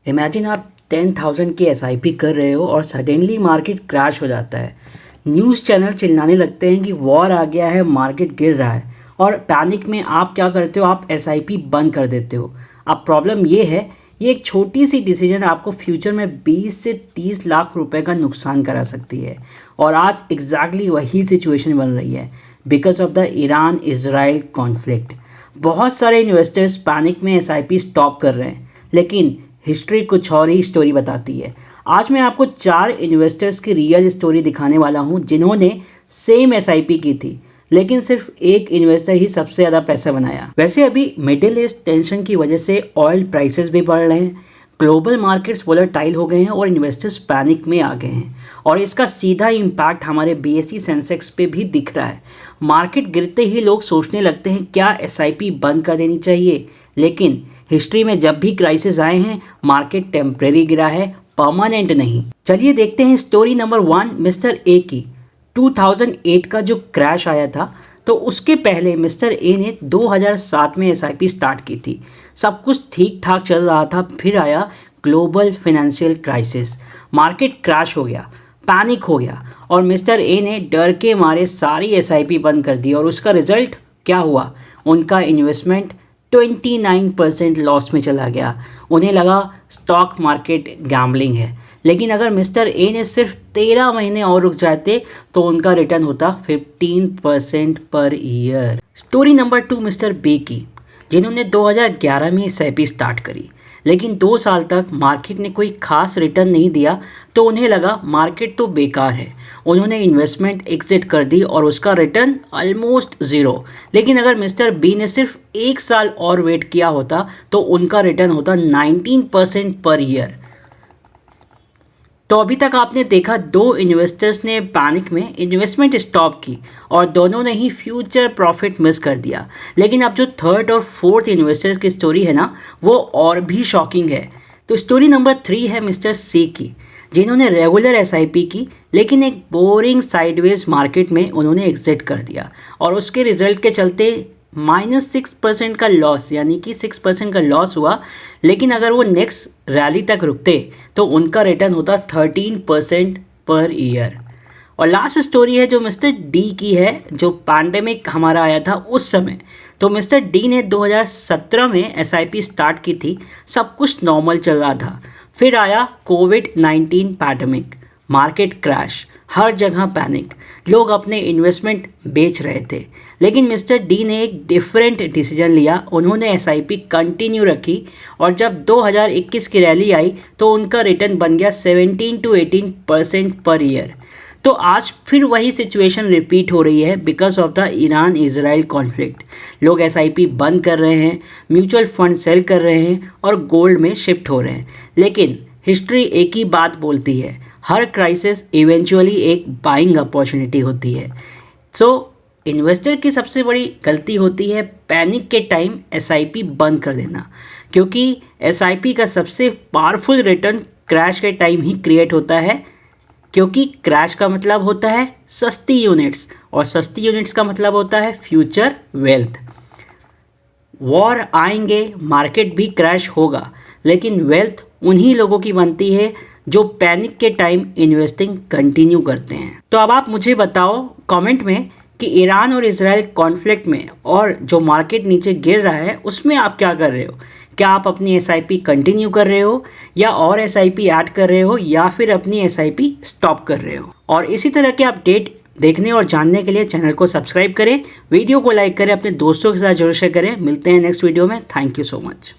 Imagine आप 10,000 की SIP कर रहे हो और सडनली मार्केट क्रैश हो जाता है। न्यूज़ चैनल चिल्लाने लगते हैं कि वॉर आ गया है, मार्केट गिर रहा है, और पैनिक में आप क्या करते हो, आप एसआईपी बंद कर देते हो। अब प्रॉब्लम ये है, ये एक छोटी सी डिसीजन आपको फ्यूचर में 20 से 30 लाख रुपए का नुकसान करा सकती है। और आज एग्जैक्टली वही सिचुएशन बन रही है because of the Iran Israel conflict. बहुत सारे इन्वेस्टर्स पैनिक में एसआईपी स्टॉप कर रहे हैं, लेकिन हिस्ट्री कुछ और ही स्टोरी बताती है। आज मैं आपको 4 इन्वेस्टर्स की रियल स्टोरी दिखाने वाला हूं जिन्होंने सेम एसआईपी की थी, लेकिन सिर्फ एक इन्वेस्टर ही सबसे ज़्यादा पैसा बनाया। वैसे अभी मिडिल ईस्ट टेंशन की वजह से ऑयल प्राइसेस भी बढ़ रहे हैं, ग्लोबल मार्केट्स वोलेटाइल हो गए हैं और इन्वेस्टर्स पैनिक में आ गए हैं, और इसका सीधा इम्पैक्ट हमारे बीएसई सेंसेक्स पे भी दिख रहा है। मार्केट गिरते ही लोग सोचने लगते हैं क्या एसआईपी बंद कर देनी चाहिए, लेकिन हिस्ट्री में जब भी क्राइसिस आए हैं मार्केट टेम्परेरी गिरा है, परमानेंट नहीं। चलिए देखते हैं स्टोरी नंबर 1 मिस्टर ए की। 2008 का जो क्रैश आया था, तो उसके पहले मिस्टर ए ने 2007 में एसआईपी स्टार्ट की थी। सब कुछ ठीक ठाक चल रहा था, फिर आया global financial crisis, market crash हो गया, पैनिक हो गया, और मिस्टर ए ने डर के मारे सारी एसआईपी बंद कर दी। और उसका रिजल्ट क्या हुआ, उनका इन्वेस्टमेंट 29% लॉस में चला गया। उन्हें लगा स्टॉक मार्केट गैम्बलिंग है, लेकिन अगर मिस्टर ए ने सिर्फ 13 महीने और रुक जाते तो उनका रिटर्न होता 15% per year. Story number 2 mister B की, जिन्होंने 2011 में एसआईपी स्टार्ट करी, लेकिन 2 साल तक मार्केट ने कोई खास रिटर्न नहीं दिया, तो उन्हें लगा मार्केट तो बेकार है। उन्होंने इन्वेस्टमेंट एग्जिट कर दी और उसका रिटर्न ऑलमोस्ट ज़ीरो। लेकिन अगर मिस्टर बी ने सिर्फ 1 साल और वेट किया होता तो उनका रिटर्न होता 19% पर ईयर। तो अभी तक आपने देखा 2 इन्वेस्टर्स ने पैनिक में इन्वेस्टमेंट स्टॉप की और दोनों ने ही फ्यूचर प्रॉफिट मिस कर दिया। लेकिन अब जो 3rd और 4th इन्वेस्टर की स्टोरी है ना, वो और भी शॉकिंग है। तो स्टोरी नंबर 3 है मिस्टर सी की, जिन्होंने रेगुलर एसआईपी की, लेकिन एक बोरिंग साइडवेज मार्केट में उन्होंने एग्जिट कर दिया, और उसके रिजल्ट के चलते -6% का लॉस, यानी कि 6% का लॉस हुआ। लेकिन अगर वो नेक्स्ट रैली तक रुकते तो उनका रिटर्न होता 13% पर ईयर। और लास्ट स्टोरी है जो मिस्टर डी की है, जो पैंडेमिक हमारा आया था उस समय। तो मिस्टर डी ने 2017 में एसआईपी स्टार्ट की थी, सब कुछ नॉर्मल चल रहा था। फिर आया कोविड-19 पैंडेमिक, मार्केट क्रैश, हर जगह पैनिक, लोग अपने इन्वेस्टमेंट बेच रहे थे। लेकिन मिस्टर डी ने एक डिफरेंट डिसीजन लिया, उन्होंने एसआईपी कंटिन्यू रखी, और जब 2021 की रैली आई तो उनका रिटर्न बन गया 17 to 18% पर ईयर। तो आज फिर वही सिचुएशन रिपीट हो रही है because of the Iran Israel conflict. लोग एसआईपी बंद कर रहे हैं, म्यूचुअल फंड सेल कर रहे हैं और गोल्ड में शिफ्ट हो रहे हैं। लेकिन हिस्ट्री एक ही बात बोलती है, हर क्राइसिस इवेंचुअली एक बाइंग अपॉर्चुनिटी होती है। सो इन्वेस्टर की सबसे बड़ी गलती होती है पैनिक के टाइम एसआईपी बंद कर देना, क्योंकि एसआईपी का सबसे पावरफुल रिटर्न क्रैश के टाइम ही क्रिएट होता है, क्योंकि क्रैश का मतलब होता है सस्ती यूनिट्स, और सस्ती यूनिट्स का मतलब होता है फ्यूचर वेल्थ। वॉर आएंगे, मार्केट भी क्रैश होगा, लेकिन वेल्थ उन्हीं लोगों की बनती है जो पैनिक के टाइम इन्वेस्टिंग कंटिन्यू करते हैं। तो अब आप मुझे बताओ कमेंट में कि ईरान और इजराइल कॉन्फ्लिक्ट में और जो मार्केट नीचे गिर रहा है उसमें आप क्या कर रहे हो। क्या आप अपनी एसआईपी कंटिन्यू कर रहे हो, या और एसआईपी ऐड कर रहे हो, या फिर अपनी एसआईपी स्टॉप कर रहे हो। और इसी तरह के अपडेट देखने और जानने के लिए चैनल को सब्सक्राइब करें, वीडियो को लाइक करें, अपने दोस्तों के साथ जरूर शेयर करें। मिलते हैं नेक्स्ट वीडियो में। Thank you so much.